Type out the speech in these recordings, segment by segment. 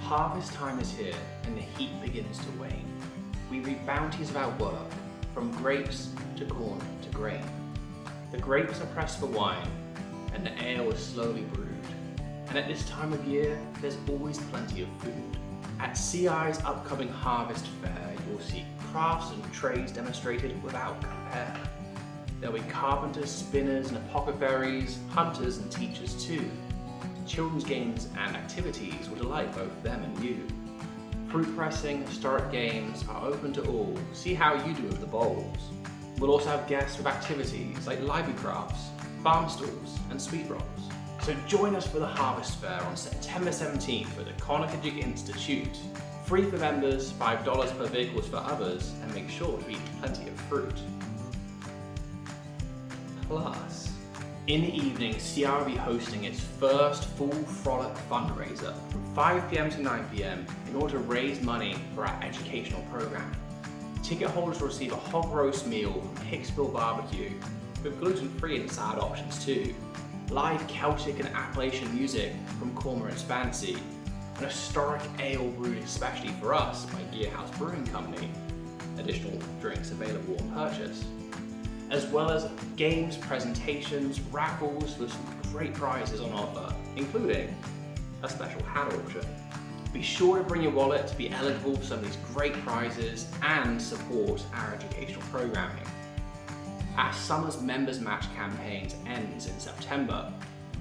Harvest time is here and the heat begins to wane. We reap bounties of our work, from grapes to corn to grain. The grapes are pressed for wine and the ale is slowly brewed. And at this time of year, there's always plenty of food. At CI's upcoming Harvest Faire, you'll see crafts and trades demonstrated without compare. There'll be carpenters, spinners and apothecaries, hunters and teachers too. Children's games and activities will delight both them and you. Fruit pressing, historic games are open to all. See how you do with the bowls. We'll also have guests with activities like library crafts, farm stalls and sweet rolls. So join us for the Harvest Faire on September 17th at the Conakry Institute. Free for members, $5 per vehicles for others, and make sure to eat plenty of fruit. Plus, in the evening, CI will be hosting its first full Frolic Fundraiser from 5 p.m. to 9 p.m. in order to raise money for our educational program. Ticket holders will receive a hog roast meal from Hicksville Barbecue, with gluten-free and salad options too, live Celtic and Appalachian music from Cormorant's Fancy, an historic ale brewed especially for us by Gearhouse Brewing Company, additional drinks available on purchase, as well as games, presentations, raffles with some great prizes on offer, including a special hat auction. Be sure to bring your wallet to be eligible for some of these great prizes and support our educational programming. Our summer's Members Match campaigns ends in September,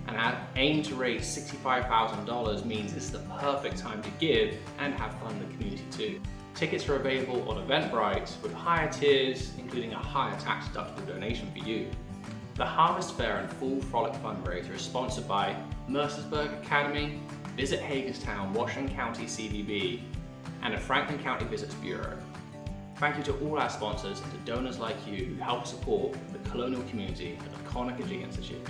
and our aim to raise $65,000 means it's the perfect time to give and have fun in the community too. Tickets are available on Eventbrite with higher tiers, including a higher tax-deductible donation for you. The Harvest Faire and Full Frolic Fundraiser is sponsored by Mercersburg Academy, Visit Hagerstown, Washington County CVB, and the Franklin County Visits Bureau. Thank you to all our sponsors and to donors like you who help support the colonial community at the Conakry Institute.